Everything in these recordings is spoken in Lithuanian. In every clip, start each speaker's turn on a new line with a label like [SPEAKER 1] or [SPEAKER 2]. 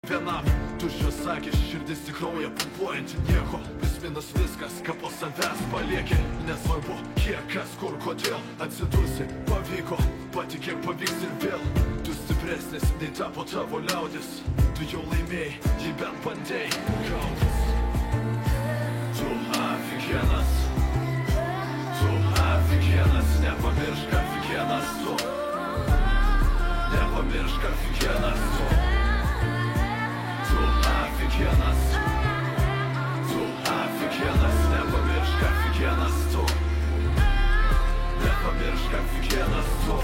[SPEAKER 1] Vienam tuščios akis, širdis į kraują pumpuojanti nieko. Prisiminus viskas, ką po savęs palieki. Nesvarbu, kiek, kas, kur, kodėl atsidursi, pavyko, patikėk, pavyks ir vėl. Tu stipresnis, nei tapo tavo liaudis. Tu jau laimėjai, jei bent bandėjai kautis. Tu aфиgenas. Tu aфиgenas, nepamiršk aфиgenas tu. Nepamiršk aфиgenas tu. Tu aфиgenas. Tu aфиgenas, nepamiršk aфиgenas tu. Nepamiršk aфиgenas tu.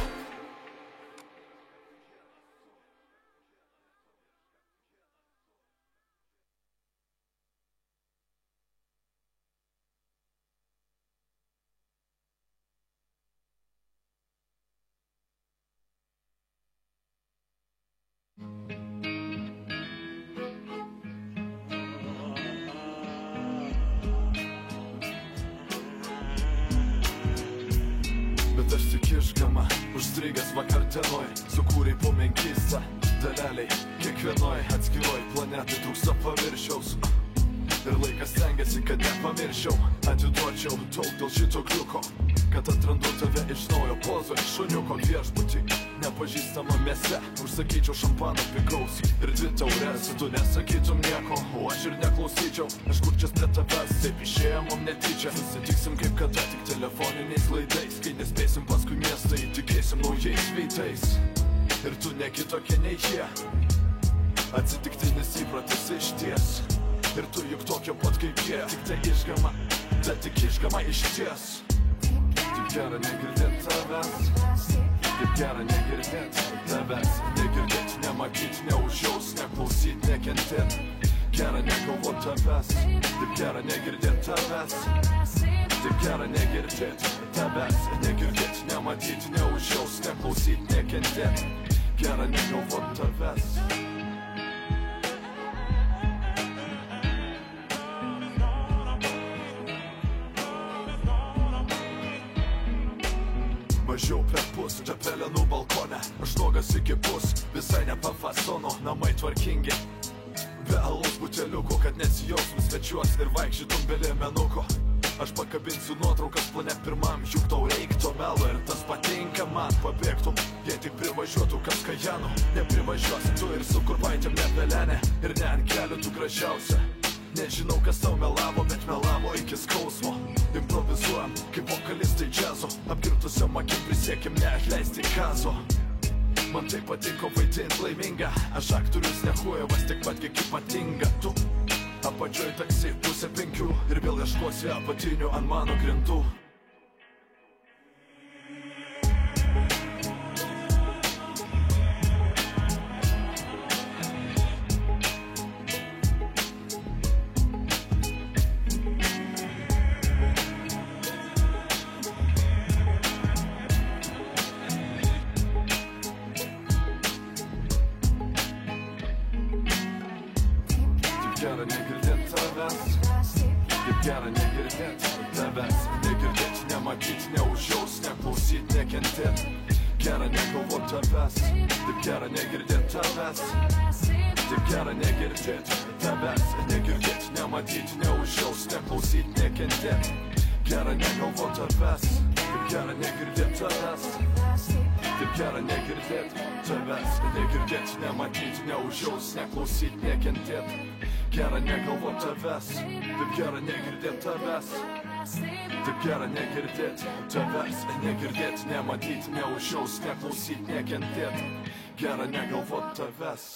[SPEAKER 1] Bet aš tik išgama, užstrigęs vakar dienoj. Sukūrei po menkystą, daleliai kiekvienoj atskiroj planetai trūksta paviršiaus. Ir laikas stengiasi, kad nepamirščiau. Atiduočiau daug dėl šito kliuko, kad atrandu tave iš naujo pozo iš šuniuko viešbutį nepažįstama mieste. Užsakyčiau šampano pigaus ir 2 taures, tu nesakytum nieko, o aš ir neklausyčiau. Aš kurčias prie tavęs, taip išėjo mum netyčia. Susitiksim kaip kada, tik telefoniniais laidais. Kai nespėsim paskui miestą, įtikėsim naujais veidais. Ir tu ne kitokia nei jie, atsitiktinis įpratis išties. Ir tu juk tokia pat kaip jie, tik tai išgama, bet tik išgama išties. Taip gera negirdėt tavęs, taip gera negirdėt tavęs. Negirdėt, nematyt, neužjaus, neklausyt, nekentėt. Gera negalvot tavęs, taip gera negirdėt tavęs. Taip gera negirdėt tavęs. Negirdėt, nematyt, neužjaus, neklausyt, nekentėt. Gera negalvot tavęs. Mažiau per pus, čia pelenų balkone. Aš nuogas iki pus, visai nepafasono, namai tvarkingi. Be alaus buteliuko, kad nesijaustum svečiuos ir vaikščytum be liemenuko. Aš pakabinsiu nuotraukas plane pirmam, juk tau reik to melo ir tas patinka man. Pabėgtum, jei tik privažiuotų kas Kajanu. Neprivažiuosi tu ir su kurvaitėm nepelenė. Ir ne ant kelių tu gražiausia. Nežinau kas tau melavo, bet melavo iki skausmo. Improvizuojam kaip vokalistai džiazo. Apkirtusiam akim prisiekim neatleisti kazo. Man tai patiko vaidint laimingą. Aš aktorius nehujevas, tik pat kiek ypatinga. Tu apačioj taksi 4:30 ir vėl ieškosi apatinių ant mano grindų. Gera negirdėt tavęs, kaip gera negirdėt tavęs. Negirdėt, nematyt, neužjaus, neklausyt, nekentėt. Gera negalvot tavęs, taip gera negirdėt tavęs. Taip gera negirdėt tavęs. Negirdėt, nematyt, neužjaus, neklausyt, nekentėt. Gera negalvot tavęs, taip gera negirdėt tavęs. Taip gera negirdėt tavęs. Negirdėt, nematyt, neužjaus, neklausyt, nekentėt. Gera negalvot tavęs, taip gera negirdėt tavęs. Taip gera negirdėt tavęs. Negirdėt, nematyt, neužjaus, neklausyt, nekentėt. Gera negalvot tavęs.